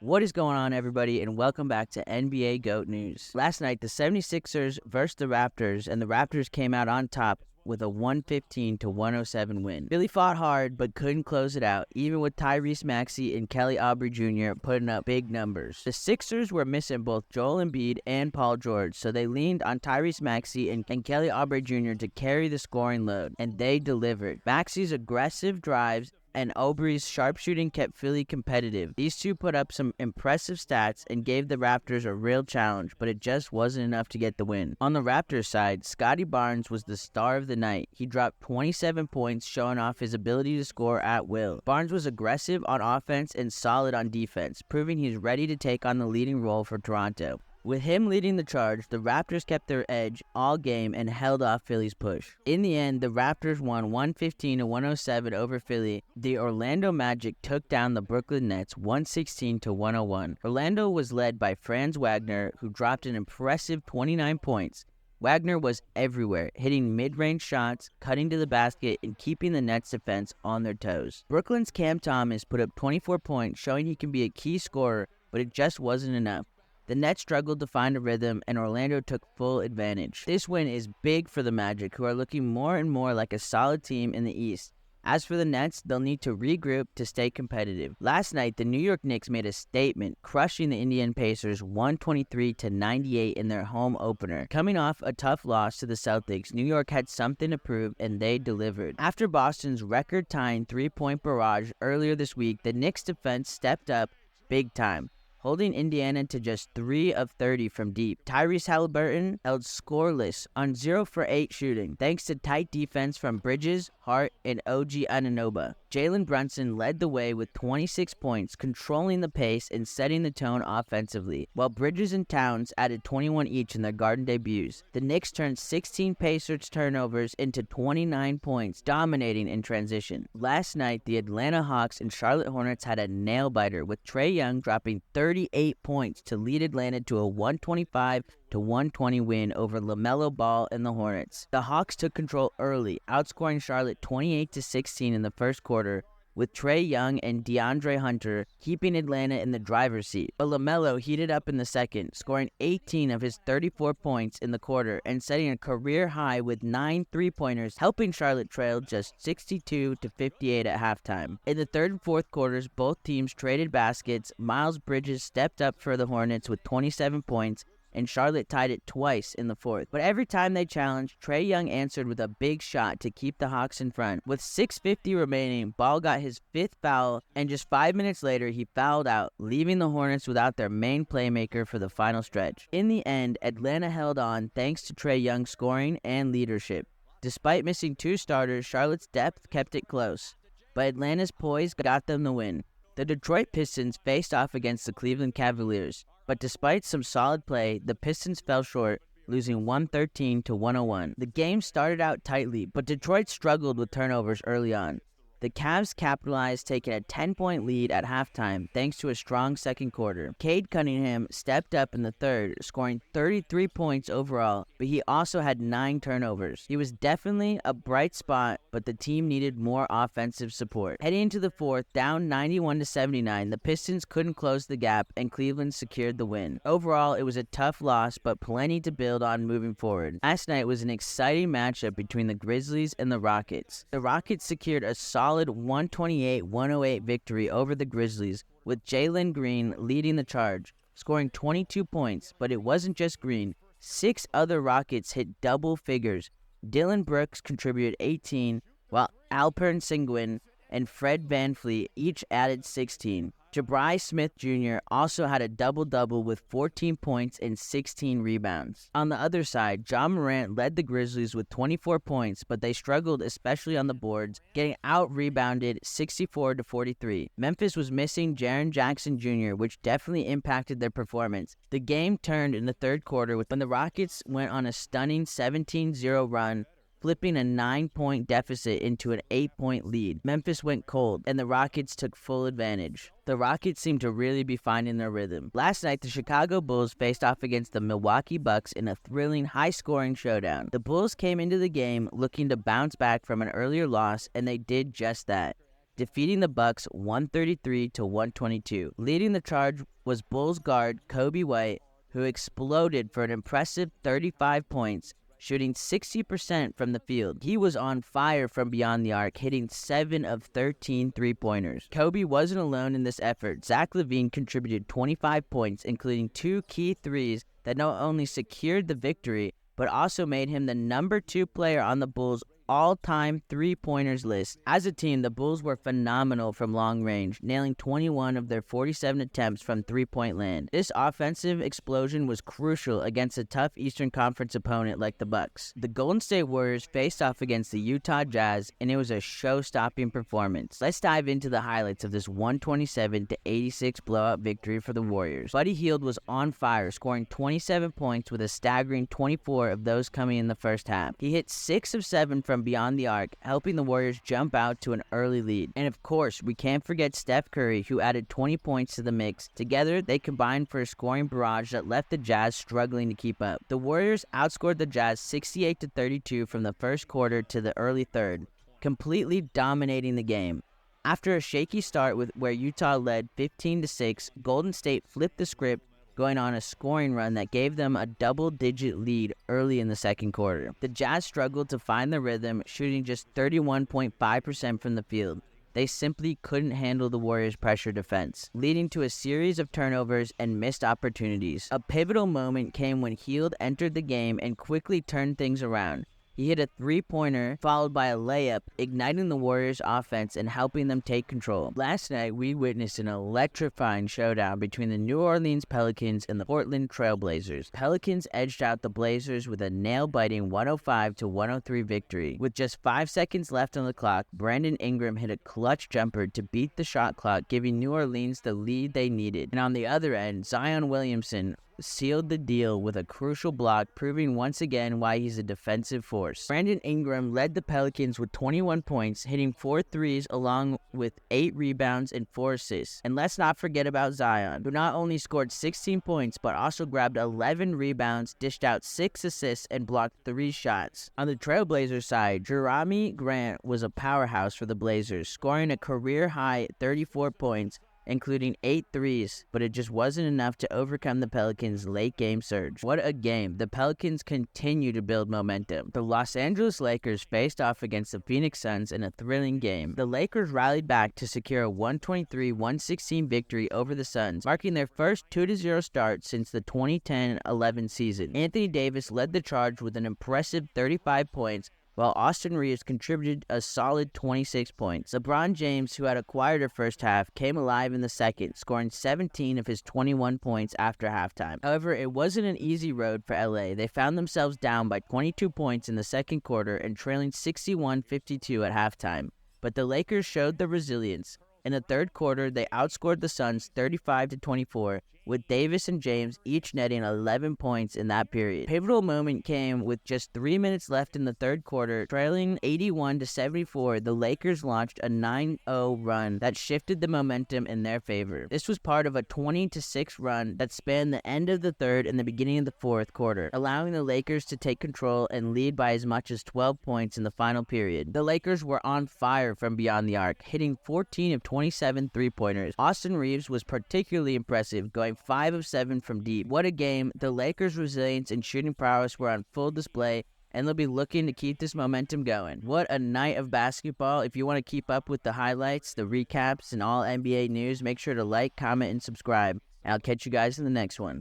What is going on, everybody, and welcome back to NBA GOAT News. Last night, the 76ers versed the Raptors, and the Raptors came out on top with a 115-107 win. Philly fought hard, but couldn't close it out, even with Tyrese Maxey and Kelly Oubre Jr. putting up big numbers. The Sixers were missing both Joel Embiid and Paul George, so they leaned on Tyrese Maxey and Kelly Oubre Jr. to carry the scoring load, and they delivered. Maxey's aggressive drives and Aubry's sharpshooting kept Philly competitive. These two put up some impressive stats and gave the Raptors a real challenge, but it just wasn't enough to get the win. On the Raptors side, Scottie Barnes was the star of the night. He dropped 27 points, showing off his ability to score at will. Barnes was aggressive on offense and solid on defense, proving he's ready to take on the leading role for Toronto. With him leading the charge, the Raptors kept their edge all game and held off Philly's push. In the end, the Raptors won 115-107 over Philly. The Orlando Magic took down the Brooklyn Nets 116-101. Orlando was led by Franz Wagner, who dropped an impressive 29 points. Wagner was everywhere, hitting mid-range shots, cutting to the basket, and keeping the Nets defense on their toes. Brooklyn's Cam Thomas put up 24 points, showing he can be a key scorer, but it just wasn't enough. The Nets struggled to find a rhythm, and Orlando took full advantage. This win is big for the Magic, who are looking more and more like a solid team in the East. As for the Nets, they'll need to regroup to stay competitive. Last night, the New York Knicks made a statement, crushing the Indiana Pacers 123-98 in their home opener. Coming off a tough loss to the Celtics, New York had something to prove, and they delivered. After Boston's record-tying three-point barrage earlier this week, the Knicks' defense stepped up big time, holding Indiana to just 3 of 30 from deep. Tyrese Halliburton held scoreless on 0 for 8 shooting, thanks to tight defense from Bridges, Hart, and OG Anunoby. Jalen Brunson led the way with 26 points, controlling the pace and setting the tone offensively, while Bridges and Towns added 21 each in their Garden debuts. The Knicks turned 16 Pacers turnovers into 29 points, dominating in transition. Last night, the Atlanta Hawks and Charlotte Hornets had a nail-biter, with Trey Young dropping 38 points to lead Atlanta to a 125-120 win over LaMelo Ball and the Hornets. The Hawks took control early, outscoring Charlotte 28-16 in the first quarter, with Trey Young and DeAndre Hunter keeping Atlanta in the driver's seat. But LaMelo heated up in the second, scoring 18 of his 34 points in the quarter and setting a career high with 9 three-pointers, helping Charlotte trail just 62-58 at halftime. In the third and fourth quarters, both teams traded baskets. Miles Bridges stepped up for the Hornets with 27 points, and Charlotte tied it twice in the fourth. But every time they challenged, Trey Young answered with a big shot to keep the Hawks in front. With 6:50 remaining, Ball got his 5th foul, and just 5 minutes later, he fouled out, leaving the Hornets without their main playmaker for the final stretch. In the end, Atlanta held on thanks to Trey Young's scoring and leadership. Despite missing 2 starters, Charlotte's depth kept it close, but Atlanta's poise got them the win. The Detroit Pistons faced off against the Cleveland Cavaliers, but despite some solid play, the Pistons fell short, losing 113-101. The game started out tightly, but Detroit struggled with turnovers early on. The Cavs capitalized, taking a 10-point lead at halftime thanks to a strong second quarter. Cade Cunningham stepped up in the third, scoring 33 points overall, but he also had 9 turnovers. He was definitely a bright spot, but the team needed more offensive support. Heading into the fourth, down 91-79, the Pistons couldn't close the gap, and Cleveland secured the win. Overall, it was a tough loss, but plenty to build on moving forward. Last night was an exciting matchup between the Grizzlies and the Rockets. The Rockets secured a solid 128-108 victory over the Grizzlies, with Jalen Green leading the charge, scoring 22 points. But it wasn't just Green. 6 other Rockets hit double figures. Dylan Brooks contributed 18, while Alperen Sengun and Fred VanVleet each added 16. Jabari Smith Jr. also had a double-double with 14 points and 16 rebounds. On the other side, Ja Morant led the Grizzlies with 24 points, but they struggled especially on the boards, getting out-rebounded 64-43. Memphis was missing Jaren Jackson Jr., which definitely impacted their performance. The game turned in the third quarter when the Rockets went on a stunning 17-0 run, flipping a 9-point deficit into an 8-point lead. Memphis went cold, and the Rockets took full advantage. The Rockets seemed to really be finding their rhythm. Last night, the Chicago Bulls faced off against the Milwaukee Bucks in a thrilling, high-scoring showdown. The Bulls came into the game looking to bounce back from an earlier loss, and they did just that. defeating the Bucks 133-122. Leading the charge was Bulls guard Kobe White, who exploded for an impressive 35 points, shooting 60% from the field. He was on fire from beyond the arc, hitting 7 of 13 three-pointers. Kobe wasn't alone in this effort. Zach LaVine contributed 25 points, including 2 key threes that not only secured the victory, but also made him the number 2 player on the Bulls' all-time three-pointers list. As a team, the Bulls were phenomenal from long range, nailing 21 of their 47 attempts from three-point land. This offensive explosion was crucial against a tough Eastern Conference opponent like the Bucks. The Golden State Warriors faced off against the Utah Jazz, and it was a show-stopping performance. Let's dive into the highlights of this 127-86 blowout victory for the Warriors. Buddy Hield was on fire, scoring 27 points with a staggering 24 of those coming in the first half. He hit 6 of 7 from beyond the arc, helping the Warriors jump out to an early lead. And of course, we can't forget Steph Curry, who added 20 points to the mix. Together, they combined for a scoring barrage that left the Jazz struggling to keep up. The Warriors outscored the Jazz 68-32 from the first quarter to the early third, completely dominating the game. After a shaky start where Utah led 15-6, Golden State flipped the script, going on a scoring run that gave them a double-digit lead early in the second quarter. The Jazz struggled to find the rhythm, shooting just 31.5% from the field. They simply couldn't handle the Warriors' pressure defense, leading to a series of turnovers and missed opportunities. A pivotal moment came when Hield entered the game and quickly turned things around. He hit a three-pointer, followed by a layup, igniting the Warriors' offense and helping them take control. Last night, we witnessed an electrifying showdown between the New Orleans Pelicans and the Portland Trail Blazers. Pelicans edged out the Blazers with a nail-biting 105-103 victory. With just 5 seconds left on the clock, Brandon Ingram hit a clutch jumper to beat the shot clock, giving New Orleans the lead they needed. And on the other end, Zion Williamson sealed the deal with a crucial block, proving once again why he's a defensive force. Brandon Ingram led the Pelicans with 21 points, hitting 4 threes along with 8 rebounds and 4 assists. And let's not forget about Zion, who not only scored 16 points, but also grabbed 11 rebounds, dished out 6 assists, and blocked 3 shots. On the Trailblazers side, Jerami Grant was a powerhouse for the Blazers, scoring a career-high 34 points, including 8 threes, but it just wasn't enough to overcome the Pelicans' late-game surge. What a game. The Pelicans continue to build momentum. The Los Angeles Lakers faced off against the Phoenix Suns in a thrilling game. The Lakers rallied back to secure a 123-116 victory over the Suns, marking their first 2-0 start since the 2010-11 season. Anthony Davis led the charge with an impressive 35 points, while Austin Reeves contributed a solid 26 points. LeBron James, who had a quieter first half, came alive in the second, scoring 17 of his 21 points after halftime. However, it wasn't an easy road for LA. They found themselves down by 22 points in the second quarter and trailing 61-52 at halftime. But the Lakers showed their resilience. In the third quarter, they outscored the Suns 35-24, with Davis and James each netting 11 points in that period. Pivotal moment came with just 3 minutes left in the third quarter. Trailing 81-74, the Lakers launched a 9-0 run that shifted the momentum in their favor. This was part of a 20-6 run that spanned the end of the third and the beginning of the fourth quarter, allowing the Lakers to take control and lead by as much as 12 points in the final period. The Lakers were on fire from beyond the arc, hitting 14 of 27 three-pointers. Austin Reeves was particularly impressive, going 5 of 7 from deep. What a game. The Lakers' resilience and shooting prowess were on full display, and they'll be looking to keep this momentum going. What a night of basketball. If you want to keep up with the highlights, the recaps, and all NBA news, make sure to like, comment, and subscribe. And I'll catch you guys in the next one.